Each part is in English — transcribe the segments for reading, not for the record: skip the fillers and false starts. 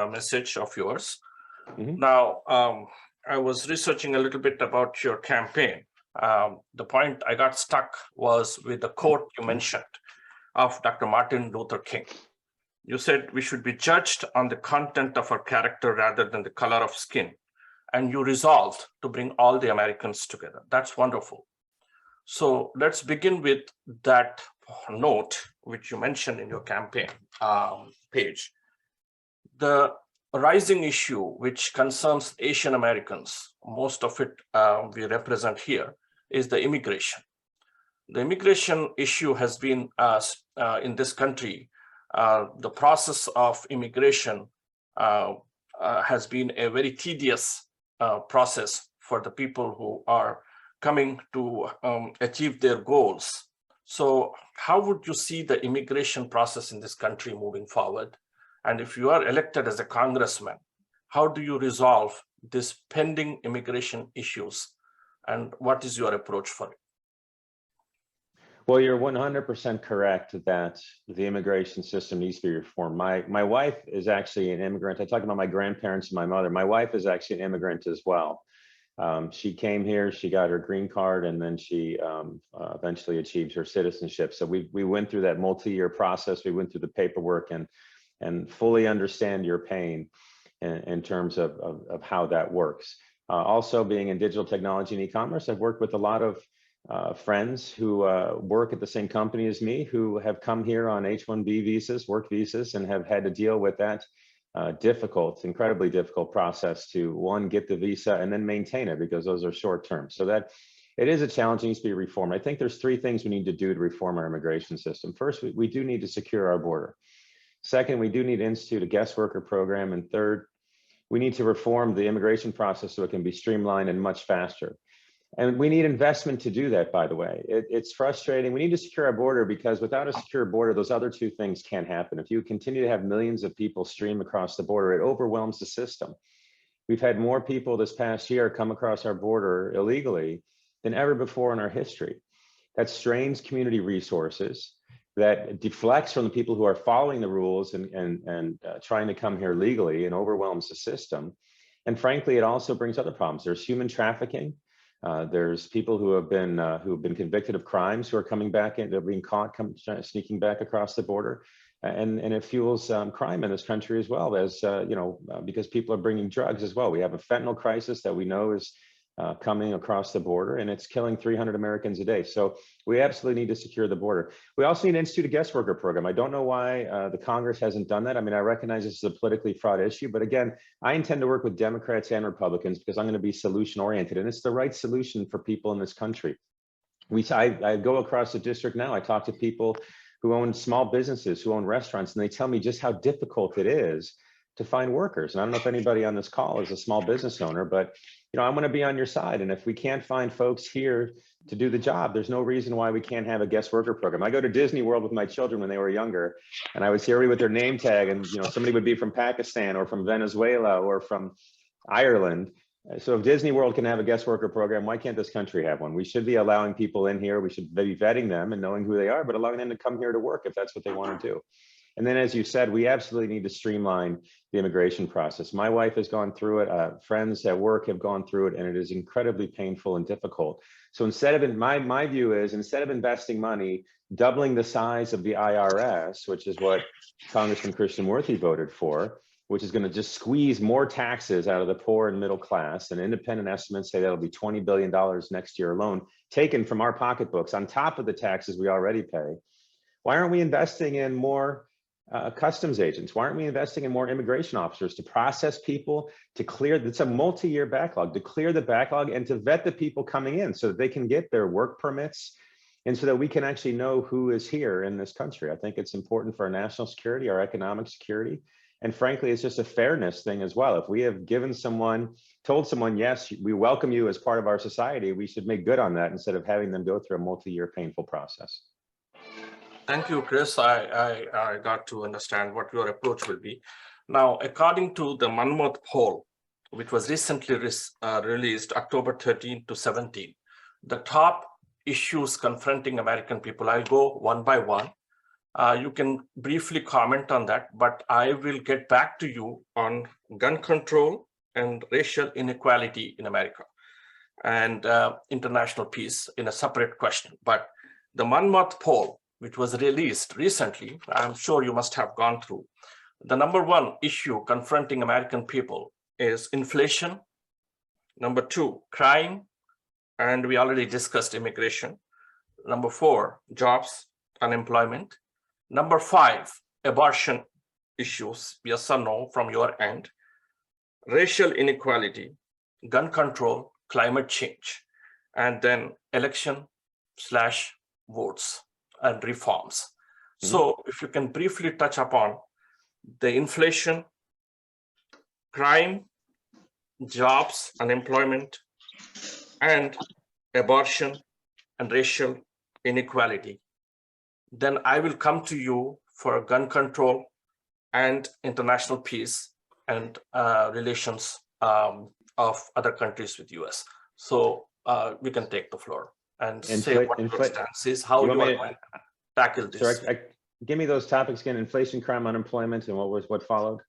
message of yours. Mhm. Now, I was researching a little bit about your campaign. The point I got stuck was with the quote you mentioned of Dr. Martin Luther King. You said we should be judged on the content of our character rather than the color of skin. And you resolved to bring all the Americans together. That's wonderful. So let's begin with that note, which you mentioned in your campaign page. The rising issue, which concerns Asian Americans, most of it we represent here, is the immigration. The immigration issue has been, in this country, the process of immigration has been a very tedious process for the people who are coming to achieve their goals. So how would you see the immigration process in this country moving forward? And if you are elected as a congressman, how do you resolve these pending immigration issues? And what is your approach for it? Well, you're 100% correct that the immigration system needs to be reformed. My wife is actually an immigrant. I talked about my grandparents and my mother. My wife is actually an immigrant as well. She came here, she got her green card, and then she eventually achieved her citizenship. So we went through that multi-year process. We went through the paperwork and fully understand your pain in terms of how that works. Also, being in digital technology and e-commerce, I've worked with a lot of friends who work at the same company as me, who have come here on H-1B visas, work visas, and have had to deal with that incredibly difficult process to, one, get the visa and then maintain it, because those are short term. So that it is a challenge, needs to be reformed. I think there's three things we need to do to reform our immigration system. First, we do need to secure our border. Second, we do need to institute a guest worker program. And third, we need to reform the immigration process so it can be streamlined and much faster. And we need investment to do that, by the way. It's frustrating. We need to secure our border, because without a secure border, those other two things can't happen. If you continue to have millions of people stream across the border, it overwhelms the system. We've had more people this past year come across our border illegally than ever before in our history. That strains community resources, that deflects from the people who are following the rules and trying to come here legally, and overwhelms the system. And frankly, it also brings other problems. There's human trafficking. There's people who have been convicted of crimes who are coming back in, they're being caught sneaking back across the border, and it fuels crime in this country as well, as because people are bringing drugs as well. We have a fentanyl crisis that we know is coming across the border, and it's killing 300 Americans a day. So we absolutely need to secure the border. We also need to institute a guest worker program. I don't know why the Congress hasn't done that. I mean, I recognize this is a politically fraught issue, but again, I intend to work with Democrats and Republicans, because I'm going to be solution oriented, and it's the right solution for people in this country. I go across the district now. I talk to people who own small businesses, who own restaurants, and they tell me just how difficult it is to find workers. And I don't know if anybody on this call is a small business owner, but I want to be on your side. And if we can't find folks here to do the job, there's no reason why we can't have a guest worker program. I go to Disney World with my children when they were younger, and I would see everybody with their name tag, and somebody would be from Pakistan or from Venezuela or from Ireland. So if Disney World can have a guest worker program, why can't this country have one? We should be allowing people in here. We should be vetting them and knowing who they are, but allowing them to come here to work if that's what they want to do. And then, as you said, we absolutely need to streamline the immigration process. My wife has gone through it. Friends at work have gone through it, and it is incredibly painful and difficult. So instead of, my view is, instead of investing money, doubling the size of the IRS, which is what Congressman Christian Worthy voted for, which is going to just squeeze more taxes out of the poor and middle class. And independent estimates say that'll be $20 billion next year alone, taken from our pocketbooks on top of the taxes we already pay. Why aren't we investing in more customs agents? Why aren't we investing in more immigration officers to process people, to clear, it's a multi-year backlog, to clear the backlog and to vet the people coming in so that they can get their work permits, and so that we can actually know who is here in this country. I think it's important for our national security, our economic security, and frankly, it's just a fairness thing as well. If we have told someone, yes, we welcome you as part of our society, we should make good on that instead of having them go through a multi-year painful process. Thank you, Chris. I got to understand what your approach will be. Now, according to the Monmouth poll, which was recently released October 13 to 17, the top issues confronting American people, I'll go one by one. You can briefly comment on that, but I will get back to you on gun control and racial inequality in America and international peace in a separate question. But the Monmouth poll, which was released recently, I'm sure you must have gone through. The number one issue confronting American people is inflation. Number two, crime. And we already discussed immigration. Number four, jobs, unemployment. Number five, abortion issues, yes or no from your end. Racial inequality, gun control, climate change, and then election/votes and reforms. So if you can briefly touch upon the inflation, crime, jobs, unemployment, and abortion and racial inequality, then I will come to you for gun control and international peace and relations of other countries with US. So we can take the floor and say what your stance is, how you are going to tackle this. Give me those topics again: inflation, crime, unemployment, and what followed?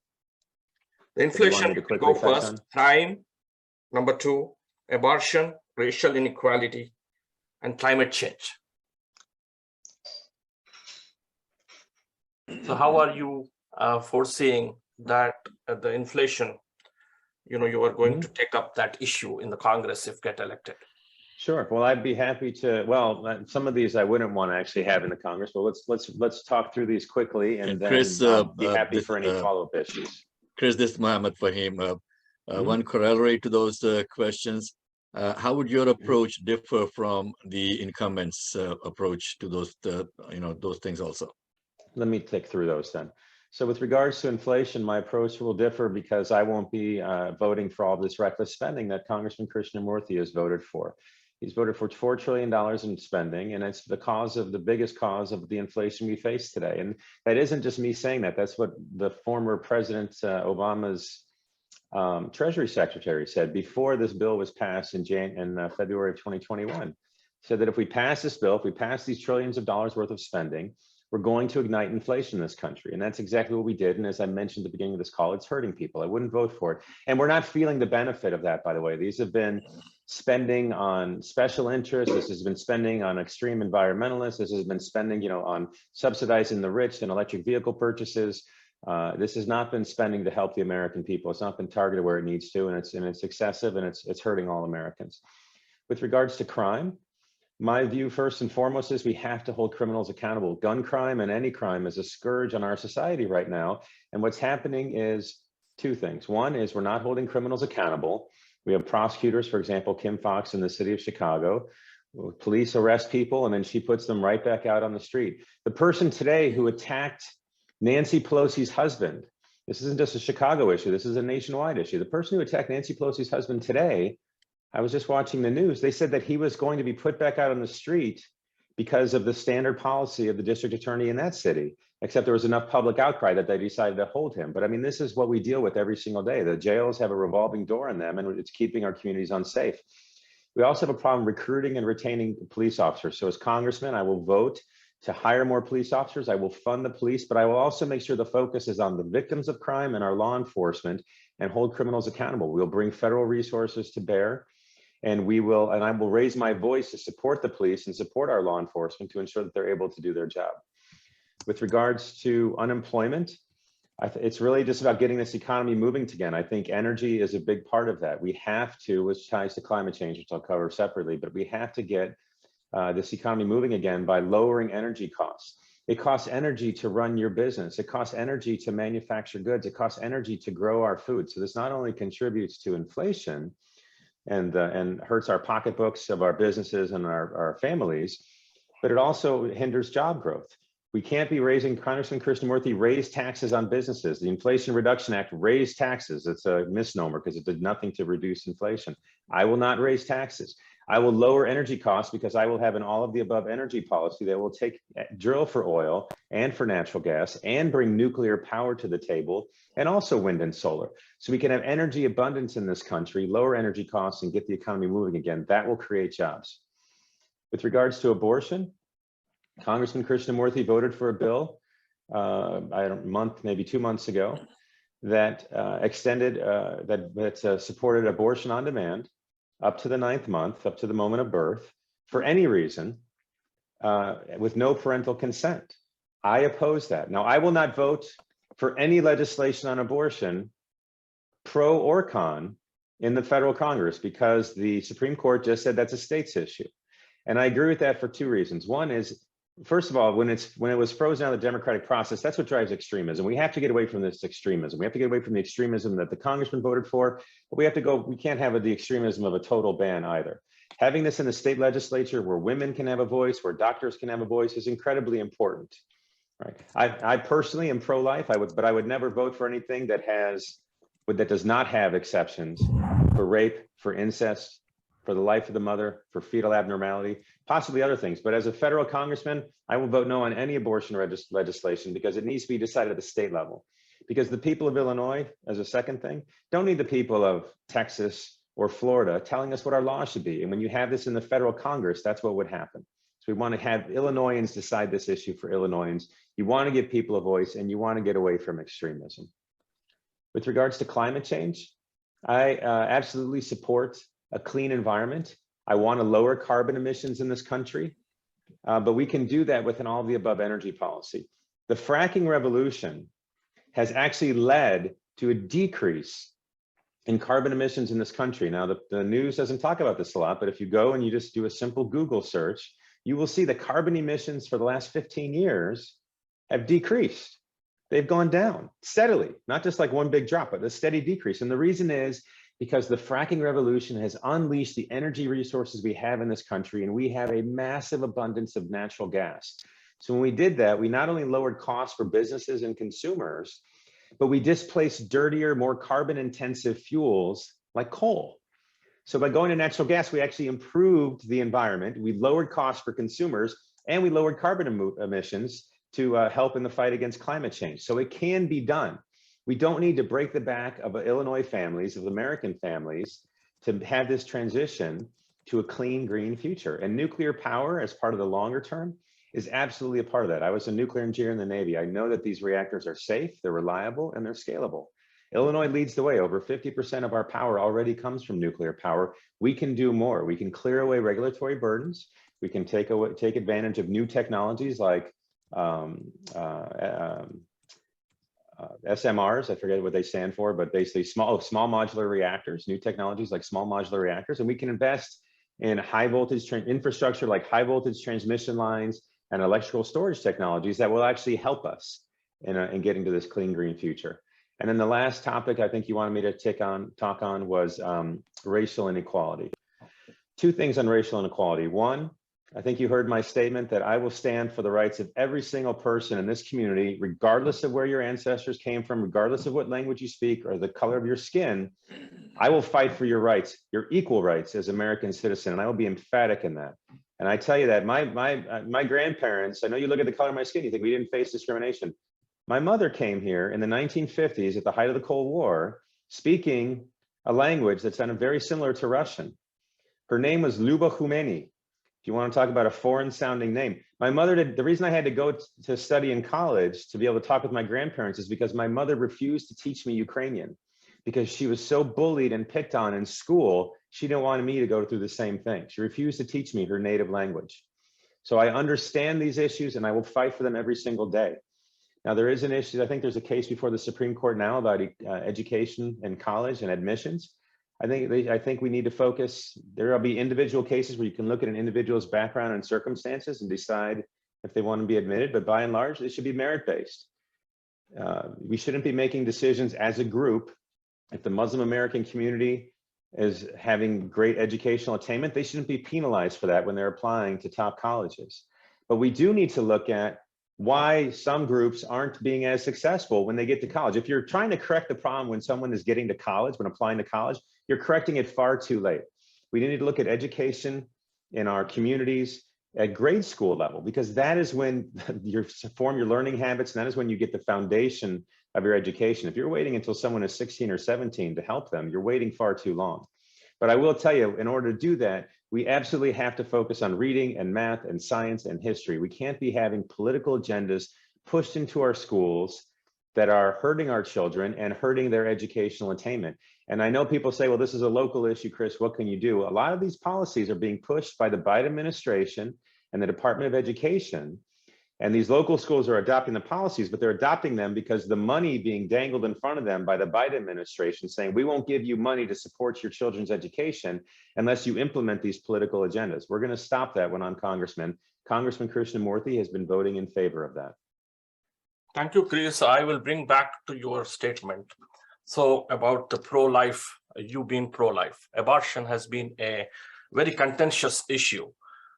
The inflation go first, crime, number two, abortion, racial inequality, and climate change. So how are you foreseeing that the inflation, you are going to take up that issue in the Congress if get elected? Sure. Well, I'd be happy to. Well, some of these I wouldn't want to actually have in the Congress, but let's talk through these quickly, and then Chris, I'll be happy for any follow-up issues. Chris, this is Mohammed Fahim. One corollary to those questions: how would your approach differ from the incumbents' approach to those, those things also? Let me take through those then. So with regards to inflation, my approach will differ because I won't be voting for all this reckless spending that Congressman Krishnamurthy has voted for. He's voted for $4 trillion in spending, and it's the biggest cause of the inflation we face today. And that isn't just me saying that. That's what the former President Obama's Treasury Secretary said before this bill was passed in February of 2021. Said that if we pass this bill, if we pass these trillions of dollars worth of spending, we're going to ignite inflation in this country. And that's exactly what we did. And as I mentioned at the beginning of this call, it's hurting people. I wouldn't vote for it. And we're not feeling the benefit of that, by the way. These have been spending on special interests. This has been spending on extreme environmentalists. This has been spending, on subsidizing the rich and electric vehicle purchases. This has not been spending to help the American people. It's not been targeted where it needs to, and it's excessive, and it's hurting all Americans. With regards to crime, my view first and foremost is we have to hold criminals accountable. Gun crime and any crime is a scourge on our society right now. And what's happening is two things. One is we're not holding criminals accountable. We have prosecutors, for example, Kim Foxx in the city of Chicago. Police arrest people and then she puts them right back out on the street. The person today who attacked Nancy Pelosi's husband, this isn't just a Chicago issue, this is a nationwide issue. The person who attacked Nancy Pelosi's husband today, I was just watching the news, they said that he was going to be put back out on the street because of the standard policy of the district attorney in that city, except there was enough public outcry that they decided to hold him. But I mean, this is what we deal with every single day. The jails have a revolving door in them, and it's keeping our communities unsafe. We also have a problem recruiting and retaining police officers. So as congressman, I will vote to hire more police officers. I will fund the police, but I will also make sure the focus is on the victims of crime and our law enforcement and hold criminals accountable. We'll bring federal resources to bear. And I will raise my voice to support the police and support our law enforcement to ensure that they're able to do their job. With regards to unemployment, it's really just about getting this economy moving again. I think energy is a big part of that. We have to, which ties to climate change, which I'll cover separately, but we have to get this economy moving again by lowering energy costs. It costs energy to run your business. It costs energy to manufacture goods. It costs energy to grow our food. So this not only contributes to inflation, and hurts our pocketbooks of our businesses and our families, but it also hinders job growth. We can't be raising, Congressman Krishnamurthy raised taxes on businesses. The Inflation Reduction Act raised taxes. It's a misnomer because it did nothing to reduce inflation. I will not raise taxes. I will lower energy costs because I will have an all of the above energy policy that will drill for oil and for natural gas and bring nuclear power to the table and also wind and solar. So we can have energy abundance in this country, lower energy costs, and get the economy moving again. That will create jobs. With regards to abortion, Congressman Krishnamurthy voted for a bill, maybe 2 months ago, that extended, that supported abortion on demand up to the 9th month, up to the moment of birth, for any reason, with no parental consent. I oppose that. Now, I will not vote for any legislation on abortion, pro or con, in the federal Congress, because the Supreme Court just said that's a state's issue. And I agree with that for 2 reasons. One is, first of all, when it was frozen out of the democratic process, that's what drives extremism. We have to get away from this extremism. We have to get away from the extremism that the congressman voted for, but we can't have the extremism of a total ban either. Having this in the state legislature where women can have a voice, where doctors can have a voice, is incredibly important. Right. I personally am pro-life, but I would never vote for anything that does not have exceptions for rape, for incest, for the life of the mother, for fetal abnormality, possibly other things. But as a federal congressman, I will vote no on any abortion legislation, because it needs to be decided at the state level. Because the people of Illinois, as a second thing, don't need the people of Texas or Florida telling us what our law should be. And when you have this in the federal Congress, that's what would happen. So we want to have Illinoisans decide this issue for Illinoisans. You want to give people a voice, and you want to get away from extremism. With regards to climate change, I absolutely support a clean environment. I want to lower carbon emissions in this country, but we can do that with an all of the above energy policy. The fracking revolution has actually led to a decrease in carbon emissions in this country. Now, the news doesn't talk about this a lot, but if you go and you just do a simple Google search, you will see that carbon emissions for the last 15 years have decreased. They've gone down steadily, not just like one big drop, but a steady decrease. And the reason is because the fracking revolution has unleashed the energy resources we have in this country, and we have a massive abundance of natural gas. So when we did that, we not only lowered costs for businesses and consumers, but we displaced dirtier, more carbon intensive fuels like coal. So by going to natural gas, we actually improved the environment, we lowered costs for consumers, and we lowered carbon emissions to help in the fight against climate change. So it can be done. We don't need to break the back of Illinois families, of American families, to have this transition to a clean, green future. And nuclear power, as part of the longer term, is absolutely a part of that. I was a nuclear engineer in the Navy. I know that these reactors are safe, they're reliable, and they're scalable. Illinois leads the way. Over 50% of our power already comes from nuclear power. We can do more. We can clear away regulatory burdens. We can take advantage of new technologies like SMRs, I forget what they stand for, but basically small modular reactors, new technologies like small modular reactors. And we can invest in high voltage infrastructure like high voltage transmission lines and electrical storage technologies that will actually help us in getting to this clean, green future. And then the last topic I think you wanted me to talk on was racial inequality. 2 things on racial inequality. One, I think you heard my statement that I will stand for the rights of every single person in this community, regardless of where your ancestors came from, regardless of what language you speak or the color of your skin. I will fight for your rights, your equal rights as American citizen, and I will be emphatic in that. And I tell you that my grandparents, I know you look at the color of my skin, you think we didn't face discrimination. My mother came here in the 1950s at the height of the Cold War, speaking a language that sounded very similar to Russian. Her name was Luba Khumeni. If you want to talk about a foreign sounding name, my mother did. The reason I had to go to study in college to be able to talk with my grandparents is because my mother refused to teach me Ukrainian because she was so bullied and picked on in school. She didn't want me to go through the same thing. She refused to teach me her native language. So I understand these issues and I will fight for them every single day. Now there is an issue. I think there's a case before the Supreme Court now about education and college and admissions. I think we need to focus. There will be individual cases where you can look at an individual's background and circumstances and decide if they want to be admitted, but by and large, it should be merit-based. We shouldn't be making decisions as a group. If the Muslim American community is having great educational attainment, they shouldn't be penalized for that when they're applying to top colleges. But we do need to look at why some groups aren't being as successful when they get to college. If you're trying to correct the problem when someone is getting to college, when applying to college, you're correcting it far too late. We need to look at education in our communities at grade school level, because that is when you form your learning habits, and that is when you get the foundation of your education. If you're waiting until someone is 16 or 17 to help them, you're waiting far too long. But I will tell you, in order to do that, We absolutely have to focus on reading and math and science and history. We can't be having political agendas pushed into our schools that are hurting our children and hurting their educational attainment. And I know people say, well, this is a local issue, Chris, what can you do? A lot of these policies are being pushed by the Biden administration and the Department of Education. And these local schools are adopting the policies, but they're adopting them because the money being dangled in front of them by the Biden administration saying, we won't give you money to support your children's education unless you implement these political agendas. We're going to stop that when I'm congressman. Congressman Krishnamurthy has been voting in favor of that. Thank you, Chris. I will bring back to your statement. So about the pro-life, you being pro-life, abortion has been a very contentious issue.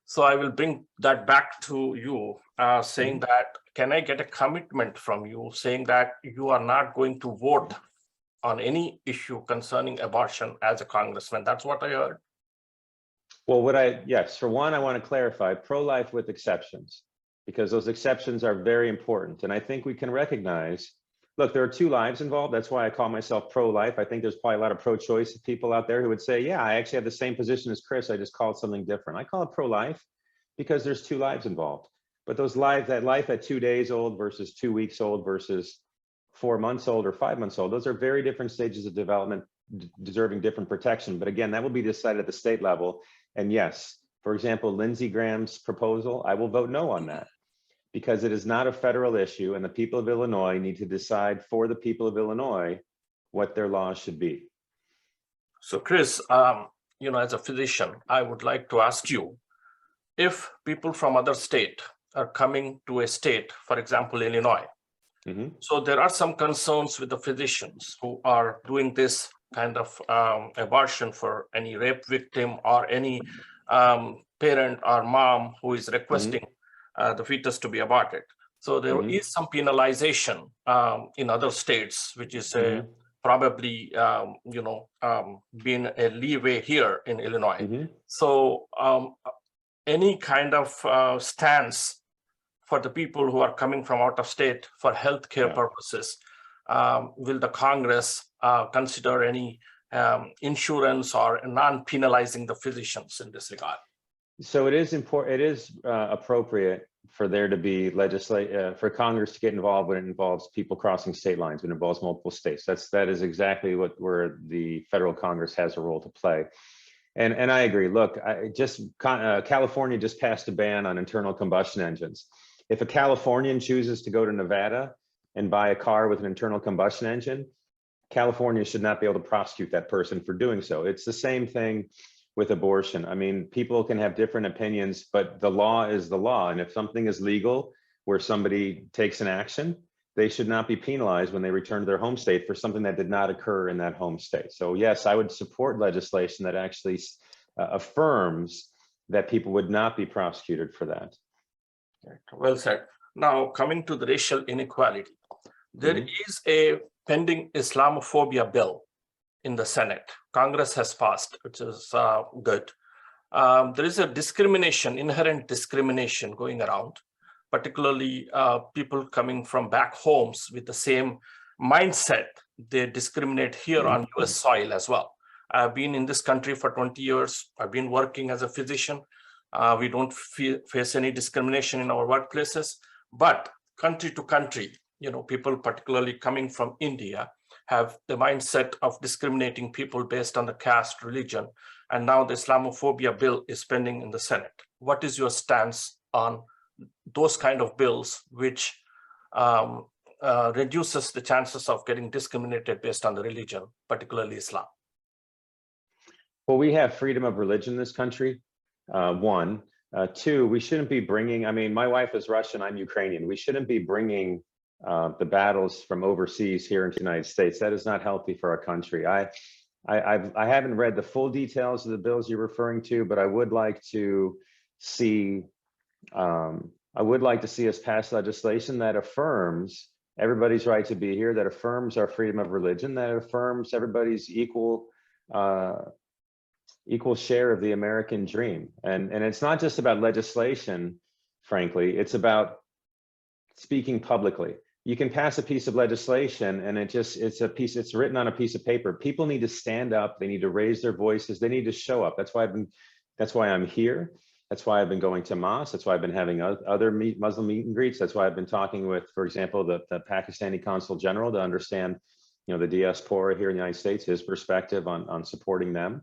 So I will bring that back to you, saying that, can I get a commitment from you saying that you are not going to vote on any issue concerning abortion as a congressman? That's what I heard. Well, yes, for one, I want to clarify pro-life with exceptions, because those exceptions are very important. And I think we can recognize, look, there are two lives involved. That's why I call myself pro-life. I think there's probably a lot of pro-choice people out there who would say, yeah, I actually have the same position as Chris. I just call it something different. I call it pro-life because there's two lives involved. But those lives, that life at 2 days old versus 2 weeks old versus 4 months old or 5 months old, those are very different stages of development, deserving different protection. But again, that will be decided at the state level. And yes, for example, Lindsey Graham's proposal, I will vote no on that, because it is not a federal issue, and the people of Illinois need to decide for the people of Illinois what their laws should be. So Chris, as a physician, I would like to ask you, if people from other state are coming to a state, for example, Illinois, so there are some concerns with the physicians who are doing this kind of abortion for any rape victim or any parent or mom who is requesting the fetus to be aborted. So there is some penalization in other states, which is probably, being a leeway here in Illinois. So any kind of stance for the people who are coming from out of state for healthcare purposes, will the Congress consider any insurance or non-penalizing the physicians in this regard? So it is important. It is appropriate for there to be for Congress to get involved when it involves people crossing state lines, when it involves multiple states. That is exactly where the federal Congress has a role to play. And I agree. Look, California just passed a ban on internal combustion engines. If a Californian chooses to go to Nevada and buy a car with an internal combustion engine, California should not be able to prosecute that person for doing so. It's the same thing with abortion. I mean, people can have different opinions, but the law is the law. And if something is legal where somebody takes an action, they should not be penalized when they return to their home state for something that did not occur in that home state. So yes, I would support legislation that actually affirms that people would not be prosecuted for that. Well said. Now, coming to the racial inequality, there is a pending Islamophobia bill in the Senate. Congress has passed, which is good. There is a inherent discrimination going around, particularly people coming from back homes with the same mindset. They discriminate here on US soil as well. I've been in this country for 20 years. I've been working as a physician. We don't face any discrimination in our workplaces, but country to country, people particularly coming from India have the mindset of discriminating people based on the caste, religion, and now the Islamophobia bill is pending in the Senate. What is your stance on those kind of bills which reduces the chances of getting discriminated based on the religion, particularly Islam? Well, we have freedom of religion in this country. One. Two, we shouldn't be bringing, my wife is Russian, I'm Ukrainian. We shouldn't be bringing the battles from overseas here into the United States. That is not healthy for our country. I haven't read the full details of the bills you're referring to, but I would like to see us pass legislation that affirms everybody's right to be here, that affirms our freedom of religion, that affirms everybody's equal share of the American dream. And it's not just about legislation, frankly, it's about speaking publicly. You can pass a piece of legislation and it's written on a piece of paper. People need to stand up, they need to raise their voices, they need to show up. That's That's why I'm here. That's why I've been going to mosques. That's why I've been having other Muslim meet and greets. That's why I've been talking with, for example, the Pakistani Consul General to understand, the diaspora here in the United States, his perspective on supporting them,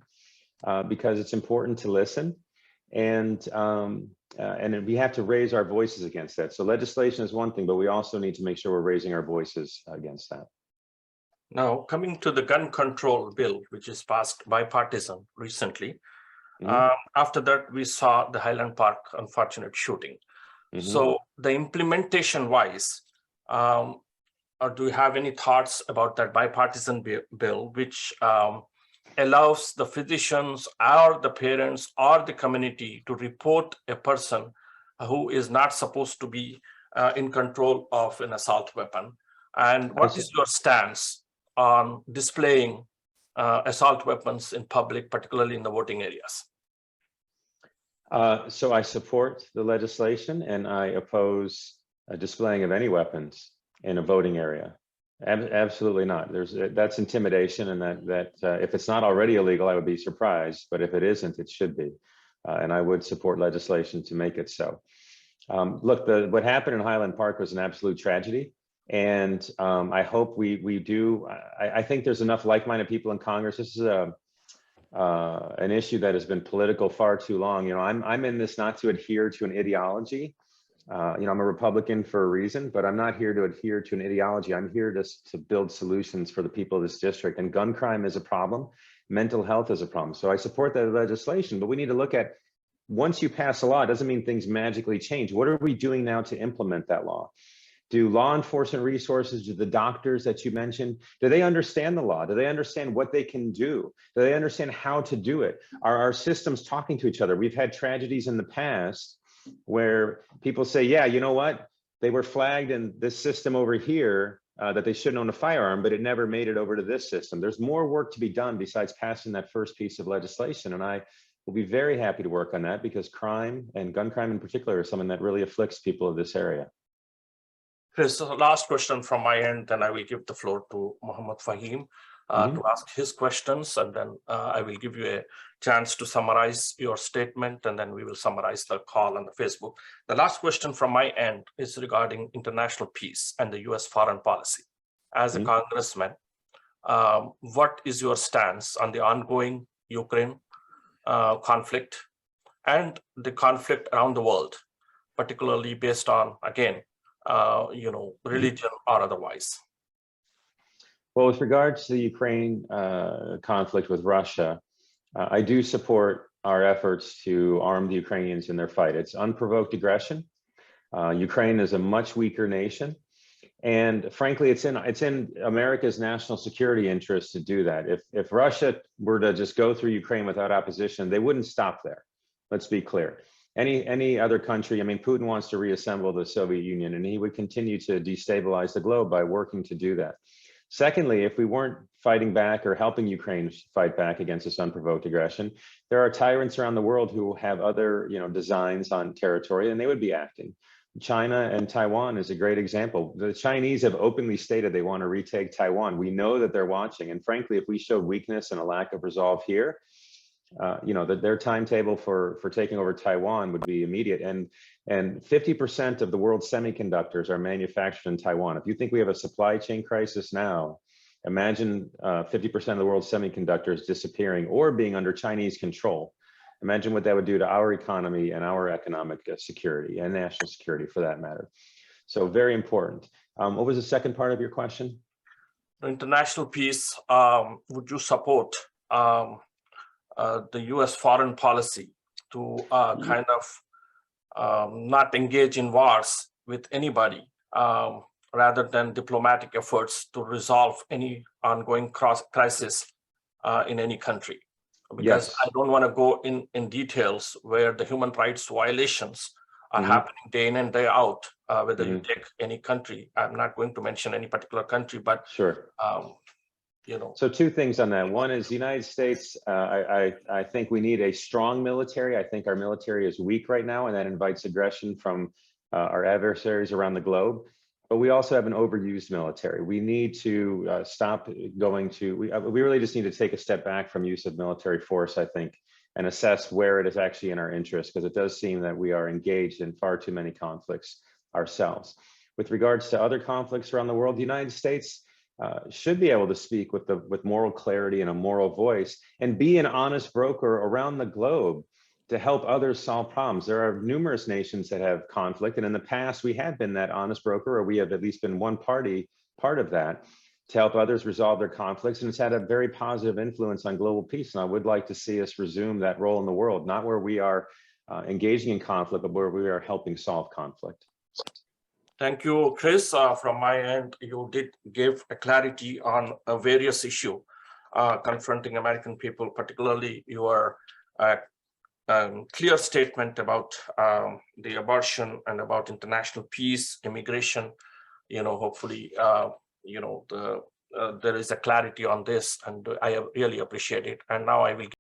because it's important to listen, and we have to raise our voices against that. So legislation is one thing, but we also need to make sure we're raising our voices against that. Now, coming to the gun control bill, which is passed bipartisan recently, after that, we saw the Highland Park unfortunate shooting. So the implementation wise, or do you have any thoughts about that bipartisan bill, which allows the physicians or the parents or the community to report a person who is not supposed to be in control of an assault weapon? And what is your stance on displaying assault weapons in public, particularly in the voting areas? So I support the legislation, and I oppose displaying of any weapons in a voting area. Absolutely not. That's intimidation, and that if it's not already illegal, I would be surprised. But if it isn't, it should be, and I would support legislation to make it so. Look, what happened in Highland Park was an absolute tragedy, and I hope we do. I think there's enough like-minded people in Congress. This is an issue that has been political far too long. I'm in this not to adhere to an ideology. I'm a Republican for a reason, but I'm not here to adhere to an ideology. I'm here to build solutions for the people of this district. And gun crime is a problem. Mental health is a problem. So I support that legislation, but we need to look at, once you pass a law, it doesn't mean things magically change. What are we doing now to implement that law? Do law enforcement resources, do the doctors that you mentioned, do they understand the law? Do they understand what they can do? Do they understand how to do it? Are our systems talking to each other? We've had tragedies in the past where people say, yeah, you know what? They were flagged in this system over here that they shouldn't own a firearm, but it never made it over to this system. There's more work to be done besides passing that first piece of legislation. And I will be very happy to work on that, because crime, and gun crime in particular, is something that really afflicts people of this area. Chris, the last question from my end, then I will give the floor to Muhammad Fahim to ask his questions, and then I will give you a chance to summarize your statement, and then we will summarize the call on the Facebook. The last question from my end is regarding international peace and the US foreign policy. As a congressman, what is your stance on the ongoing Ukraine conflict and the conflict around the world, particularly based on, again, religion or otherwise? Well, with regards to the Ukraine conflict with Russia, I do support our efforts to arm the Ukrainians in their fight. It's unprovoked aggression. Ukraine is a much weaker nation, and frankly, it's in America's national security interest to do that. If Russia were to just go through Ukraine without opposition, they wouldn't stop there. Let's be clear. Any other country, I mean, Putin wants to reassemble the Soviet Union, and he would continue to destabilize the globe by working to do that. Secondly, if we weren't fighting back or helping Ukraine fight back against this unprovoked aggression, there are tyrants around the world who have other, designs on territory, and they would be acting. China and Taiwan is a great example. The Chinese have openly stated they want to retake Taiwan. We know that they're watching, and frankly, if we showed weakness and a lack of resolve here, that their timetable for taking over Taiwan would be immediate. And 50% of the world's semiconductors are manufactured in Taiwan. If you think we have a supply chain crisis now, imagine 50% of the world's semiconductors disappearing or being under Chinese control. Imagine what that would do to our economy and our economic security and national security, for that matter. So very important. What was the second part of your question? International peace, would you support the US foreign policy to kind of not engage in wars with anybody, rather than diplomatic efforts to resolve any ongoing crisis in any country? Because Yes. I don't want to go in details where the human rights violations are happening day in and day out, whether you take any country. I'm not going to mention any particular country, but sure. So two things on that. One is the United States. I think we need a strong military. I think our military is weak right now, and that invites aggression from our adversaries around the globe. But we also have an overused military. We need to stop going to, we really just need to take a step back from use of military force, I think, and assess where it is actually in our interest, because it does seem that we are engaged in far too many conflicts ourselves. With regards to other conflicts around the world, the United States should be able to speak with moral clarity and a moral voice, and be an honest broker around the globe to help others solve problems. There are numerous nations that have conflict, and in the past we have been that honest broker, or we have at least been one part of that, to help others resolve their conflicts, and it's had a very positive influence on global peace. And I would like to see us resume that role in the world, not where we are engaging in conflict, but where we are helping solve conflict. Thank you, Chris. From my end, you did give a clarity on a various issue confronting American people, particularly your clear statement about the abortion and about international peace, immigration. Hopefully, there is a clarity on this, and I really appreciate it. And now I will